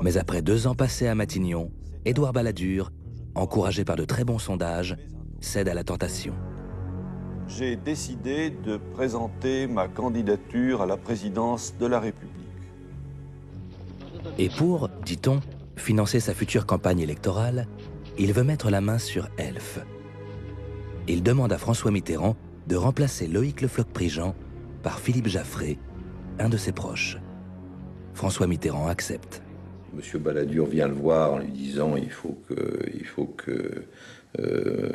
Mais après 2 ans passés à Matignon, Édouard Balladur, encouragé par de très bons sondages, cède à la tentation. J'ai décidé de présenter ma candidature à la présidence de la République. Et pour, dit-on, financer sa future campagne électorale, il veut mettre la main sur Elf. Il demande à François Mitterrand de remplacer Loïc Le Floch-Prigent par Philippe Jaffray, un de ses proches. François Mitterrand accepte. Monsieur Balladur vient le voir en lui disant il faut que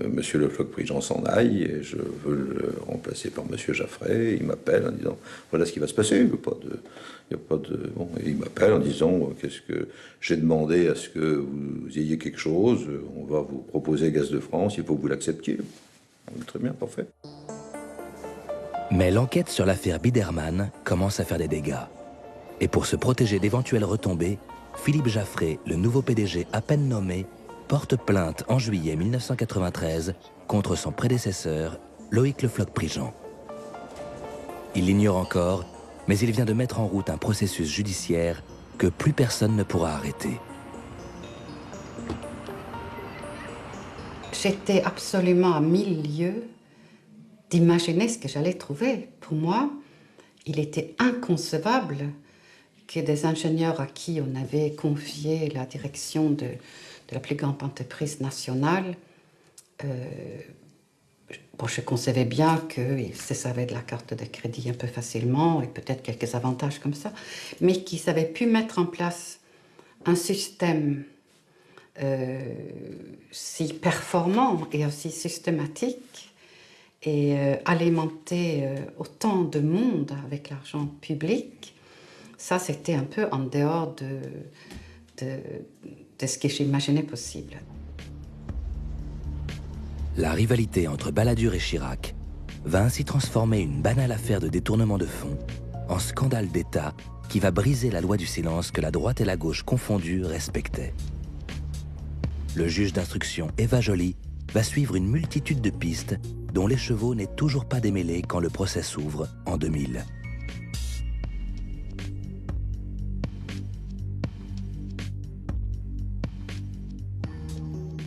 Monsieur Le Floch-Prigent s'en aille et je veux le remplacer par Monsieur Jaffray. Il m'appelle en disant voilà ce qui va se passer. Bon, et il m'appelle en disant qu'est-ce que j'ai demandé à ce que vous ayez quelque chose. On va vous proposer Gaz de France. Il faut que vous l'acceptiez. Très bien, parfait. Mais l'enquête sur l'affaire Biderman commence à faire des dégâts. Et pour se protéger d'éventuelles retombées, Philippe Jaffray, le nouveau PDG à peine nommé, porte plainte en juillet 1993 contre son prédécesseur, Loïc Le Floch-Prigent. Il l'ignore encore, mais il vient de mettre en route un processus judiciaire que plus personne ne pourra arrêter. J'étais absolument à 1000 lieues d'imaginer ce que j'allais trouver. Pour moi, il était inconcevable que des ingénieurs à qui on avait confié la direction de la plus grande entreprise nationale, je concevais bien qu'ils se servaient de la carte de crédit un peu facilement et peut-être quelques avantages comme ça, mais qu'ils avaient pu mettre en place un système si performant et aussi systématique et alimenter autant de monde avec l'argent public. Ça, c'était un peu en dehors de ce que j'imaginais possible. La rivalité entre Balladur et Chirac va ainsi transformer une banale affaire de détournement de fonds en scandale d'État qui va briser la loi du silence que la droite et la gauche confondues respectaient. Le juge d'instruction Eva Joly va suivre une multitude de pistes dont l'écheveau n'est toujours pas démêlé quand le procès s'ouvre en 2000.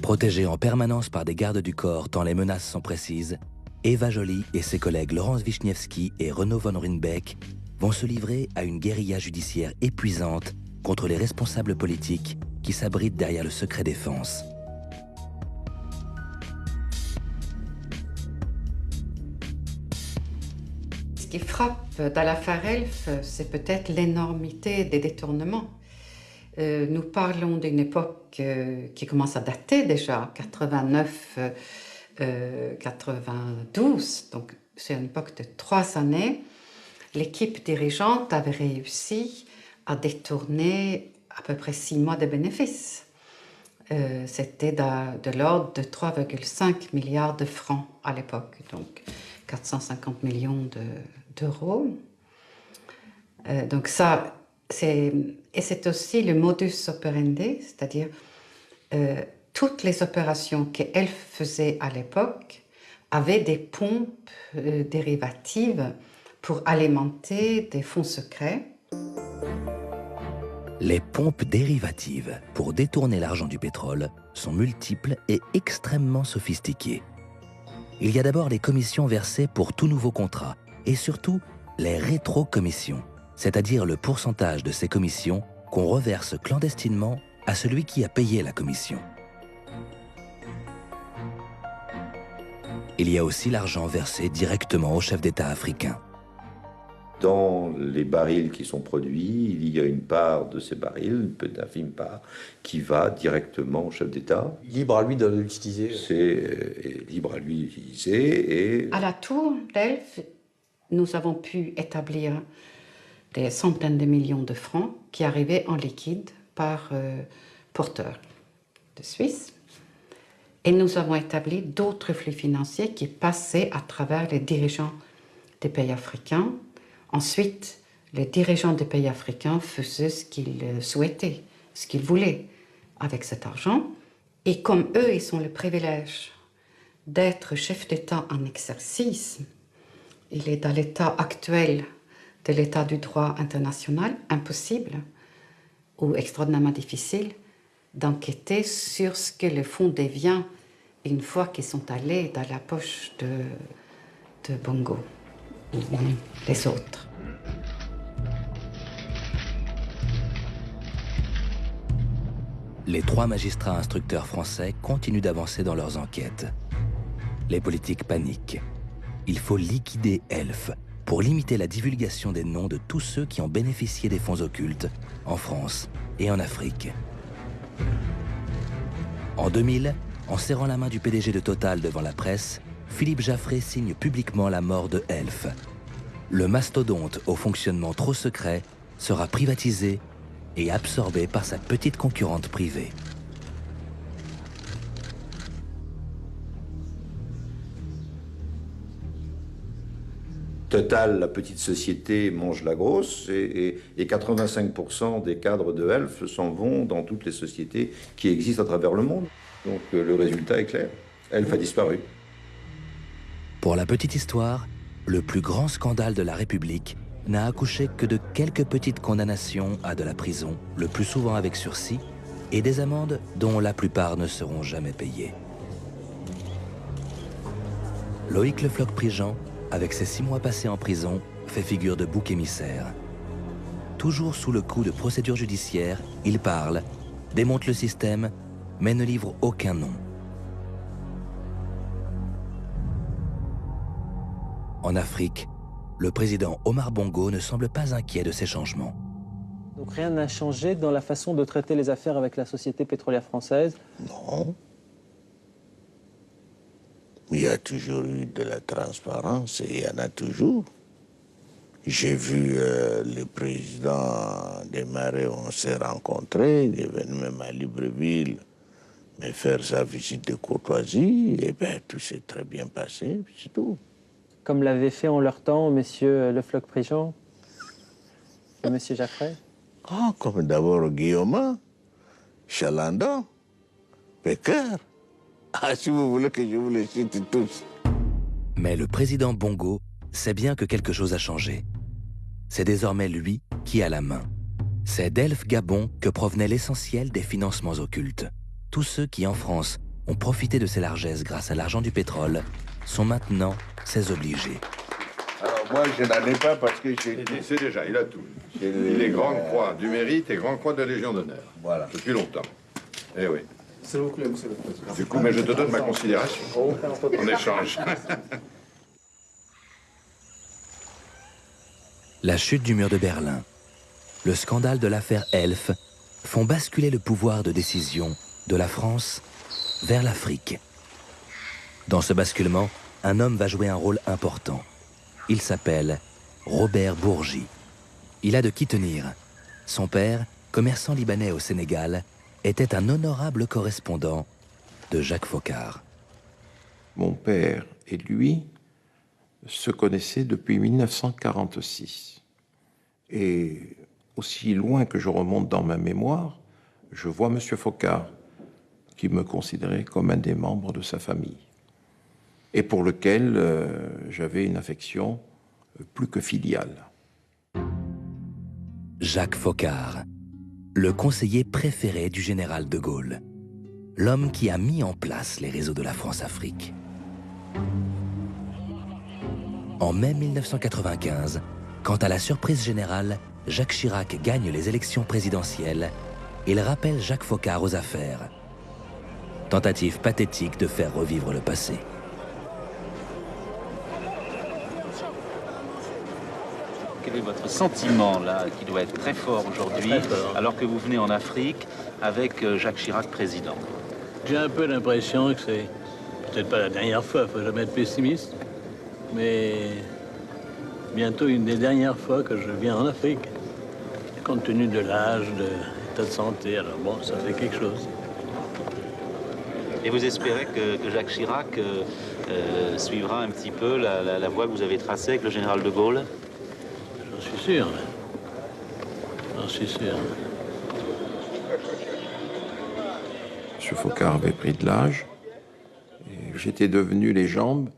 Protégée en permanence par des gardes du corps tant les menaces sont précises, Eva Joly et ses collègues Laurence Vichnievsky et Renaud von Ruynbeck vont se livrer à une guérilla judiciaire épuisante contre les responsables politiques qui s'abritent derrière le secret défense. Ce qui frappe dans l'affaire Elf, c'est peut-être l'énormité des détournements. Nous parlons d'une époque qui commence à dater déjà, 89, 92, donc c'est une époque de 3 années. L'équipe dirigeante avait réussi à détourner à peu près 6 mois de bénéfices. C'était de l'ordre de 3,5 milliards de francs à l'époque, donc 450 millions d'euros. Donc ça, c'est aussi le modus operandi, c'est-à-dire toutes les opérations qu'elle faisait à l'époque avaient des pompes dérivatives pour alimenter des fonds secrets. Les pompes dérivatives pour détourner l'argent du pétrole sont multiples et extrêmement sophistiquées. Il y a d'abord les commissions versées pour tout nouveau contrat et surtout les rétrocommissions, c'est-à-dire le pourcentage de ces commissions qu'on reverse clandestinement à celui qui a payé la commission. Il y a aussi l'argent versé directement au chef d'État africain. Dans les barils qui sont produits, il y a une part de ces barils, une infime part, qui va directement au chef d'État. Libre à lui de l'utiliser. C'est libre à lui d'utiliser. À la tour d'Elf, nous avons pu établir des centaines de millions de francs qui arrivaient en liquide par porteur de Suisse. Et nous avons établi d'autres flux financiers qui passaient à travers les dirigeants des pays africains. Ensuite, les dirigeants des pays africains faisaient ce qu'ils souhaitaient, ce qu'ils voulaient avec cet argent. Et comme eux, ils ont le privilège d'être chef d'État en exercice, il est dans l'état actuel de l'état du droit international impossible ou extraordinairement difficile d'enquêter sur ce que le fonds devient une fois qu'ils sont allés dans la poche de Bongo ou les autres. Les 3 magistrats instructeurs français continuent d'avancer dans leurs enquêtes. Les politiques paniquent. Il faut liquider Elf pour limiter la divulgation des noms de tous ceux qui ont bénéficié des fonds occultes en France et en Afrique. En 2000, en serrant la main du PDG de Total devant la presse, Philippe Jaffray signe publiquement la mort de Elf. Le mastodonte au fonctionnement trop secret sera privatisé et absorbé par sa petite concurrente privée. Total, la petite société, mange la grosse et 85% des cadres de Elf s'en vont dans toutes les sociétés qui existent à travers le monde. Donc le résultat est clair. Elf a disparu. Pour la petite histoire, le plus grand scandale de la République n'a accouché que de quelques petites condamnations à de la prison, le plus souvent avec sursis, et des amendes dont la plupart ne seront jamais payées. Loïc Le Floch-Prigent, avec ses 6 mois passés en prison, fait figure de bouc émissaire. Toujours sous le coup de procédures judiciaires, il parle, démonte le système, mais ne livre aucun nom. En Afrique, le président Omar Bongo ne semble pas inquiet de ces changements. Donc rien n'a changé dans la façon de traiter les affaires avec la société pétrolière française? Non. Il y a toujours eu de la transparence et il y en a toujours. J'ai vu le président des Marais, on s'est rencontrés, il est venu même à Libreville me faire sa visite de courtoisie, et bien tout s'est très bien passé, c'est tout. Comme l'avait fait en leur temps monsieur Le Floch-Prigent et monsieur Jaffray? Ah, comme d'abord Guillaume, Chalandon, Pécard. Ah, si vous voulez que je vous les cite tous. Mais le président Bongo sait bien que quelque chose a changé. C'est désormais lui qui a la main. C'est d'Elf Gabon que provenait l'essentiel des financements occultes. Tous ceux qui, en France, ont profité de ces largesses grâce à l'argent du pétrole sont maintenant ses obligés. Alors moi, je n'en ai pas parce que j'ai... C'est déjà, il a tout. Il est Grande Croix du Mérite et Grande Croix de la Légion d'honneur. Voilà. Depuis longtemps. Eh oui. S'il vous plaît, monsieur le président. Du coup, mais je te donne ma considération. En échange. La chute du mur de Berlin, le scandale de l'affaire Elf font basculer le pouvoir de décision de la France vers l'Afrique. Dans ce basculement, un homme va jouer un rôle important. Il s'appelle Robert Bourgi. Il a de qui tenir. Son père, commerçant libanais au Sénégal, était un honorable correspondant de Jacques Foccart. Mon père et lui se connaissaient depuis 1946. Et aussi loin que je remonte dans ma mémoire, je vois M. Foccart, qui me considérait comme un des membres de sa famille, et pour lequel j'avais une affection plus que filiale. Jacques Foccart, le conseiller préféré du général de Gaulle, l'homme qui a mis en place les réseaux de la France-Afrique. En mai 1995, quand à la surprise générale, Jacques Chirac gagne les élections présidentielles, il rappelle Jacques Foccart aux affaires. Tentative pathétique de faire revivre le passé. Quel est votre sentiment là, qui doit être très fort aujourd'hui, alors que vous venez en Afrique avec Jacques Chirac président? J'ai un peu l'impression que c'est peut-être pas la dernière fois, il ne faut jamais être pessimiste, mais bientôt une des dernières fois que je viens en Afrique, compte tenu de l'âge, de l'état de santé. Alors bon, ça fait quelque chose. Et vous espérez que Jacques Chirac suivra un petit peu la voie que vous avez tracée avec le général de Gaulle? J'en suis sûr. J'en suis sûr. M. Foccart avait pris de l'âge, et j'étais devenu les jambes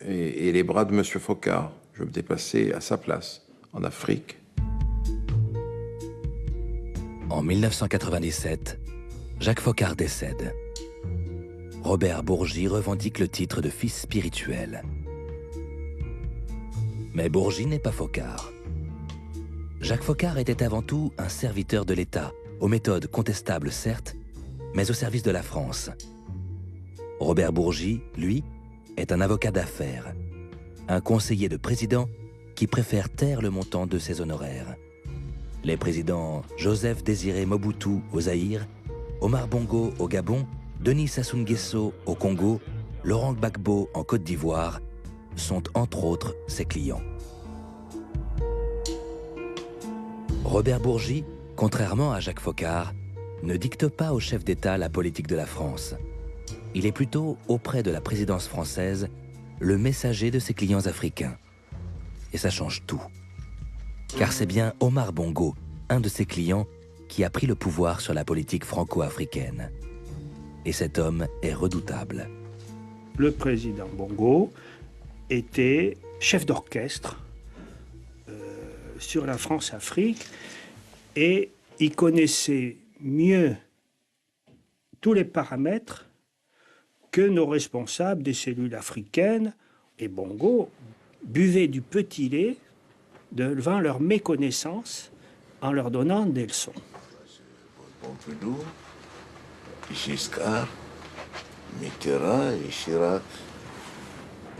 et les bras de M. Foccart. Je me déplaçais à sa place, en Afrique. En 1997, Jacques Foccart décède. Robert Bourgi revendique le titre de fils spirituel. Mais Bourgi n'est pas Foccart. Jacques Foccart était avant tout un serviteur de l'État, aux méthodes contestables certes, mais au service de la France. Robert Bourgi, lui, est un avocat d'affaires, un conseiller de président qui préfère taire le montant de ses honoraires. Les présidents Joseph Désiré Mobutu au Zaïre, Omar Bongo au Gabon, Denis Sassou Nguesso au Congo, Laurent Gbagbo en Côte d'Ivoire sont entre autres ses clients. Robert Bourgi, contrairement à Jacques Foccart, ne dicte pas au chef d'État la politique de la France. Il est plutôt, auprès de la présidence française, le messager de ses clients africains. Et ça change tout. Car c'est bien Omar Bongo, un de ses clients, qui a pris le pouvoir sur la politique franco-africaine. Et cet homme est redoutable. Le président Bongo était chef d'orchestre sur la France-Afrique et il connaissait mieux tous les paramètres que nos responsables des cellules africaines. Et Bongo buvait du petit lait devant leur méconnaissance en leur donnant des leçons. Pompidou, Giscard, Mitterrand et Chirac.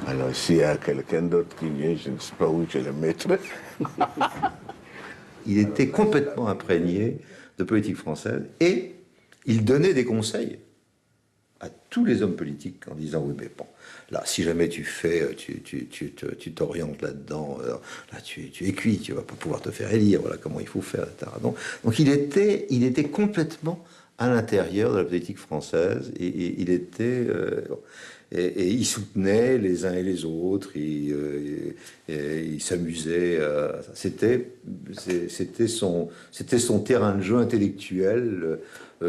Alors s'il y a quelqu'un d'autre qui vient, je ne sais pas où je le mettrai. Il était complètement imprégné de politique française et il donnait des conseils à tous les hommes politiques en disant oui mais bon, là si jamais tu t'orientes là-dedans, là tu es cuit, tu vas pas pouvoir te faire élire, voilà comment il faut faire, etc. Donc il était complètement à l'intérieur de la politique française et il était... Et il soutenait les uns et les autres, il s'amusait. C'était son terrain de jeu intellectuel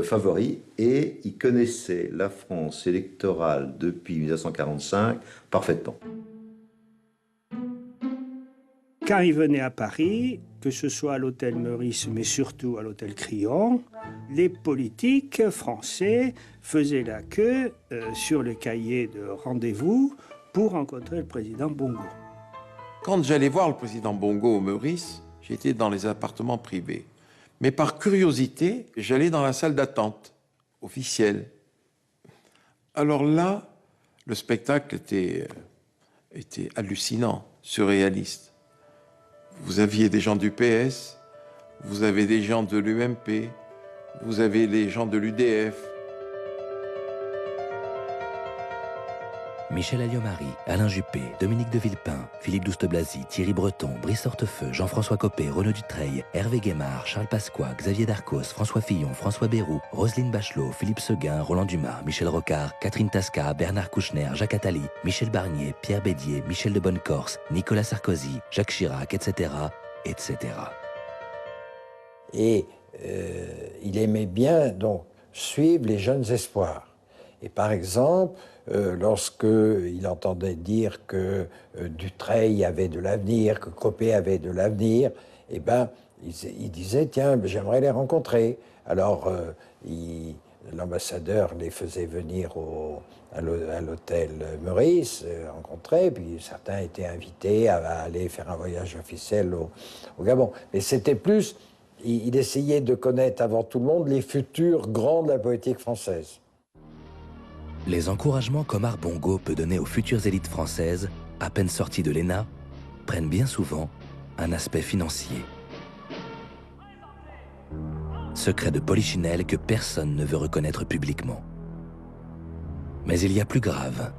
favori. Et il connaissait la France électorale depuis 1945 parfaitement. Quand il venait à Paris, que ce soit à l'hôtel Meurice, mais surtout à l'hôtel Crillon, les politiques français faisaient la queue sur le cahier de rendez-vous pour rencontrer le président Bongo. Quand j'allais voir le président Bongo au Meurice, j'étais dans les appartements privés. Mais par curiosité, j'allais dans la salle d'attente officielle. Alors là, le spectacle était hallucinant, surréaliste. Vous aviez des gens du PS, vous avez des gens de l'UMP, vous avez les gens de l'UDF. Michel Alliot-Marie, Alain Juppé, Dominique de Villepin, Philippe Douste-Blazy, Thierry Breton, Brice Hortefeux, Jean-François Copé, Renaud Dutreil, Hervé Guémard, Charles Pasqua, Xavier Darcos, François Fillon, François Bayrou, Roselyne Bachelot, Philippe Seguin, Roland Dumas, Michel Rocard, Catherine Tasca, Bernard Kouchner, Jacques Attali, Michel Barnier, Pierre Bédier, Michel de Bonnecorse, Nicolas Sarkozy, Jacques Chirac, etc., etc. Et il aimait bien donc suivre les jeunes espoirs. Et par exemple, lorsqu'il entendait dire que Dutreil avait de l'avenir, que Copé avait de l'avenir, eh ben, il disait, tiens, j'aimerais les rencontrer. Alors, l'ambassadeur les faisait venir à l'hôtel Meurice, rencontrer, puis certains étaient invités à aller faire un voyage officiel au Gabon. Mais c'était plus, il essayait de connaître avant tout le monde les futurs grands de la politique française. Les encouragements qu'Omar Bongo peut donner aux futures élites françaises, à peine sorties de l'ENA, prennent bien souvent un aspect financier. Secret de polichinelle que personne ne veut reconnaître publiquement. Mais il y a plus grave.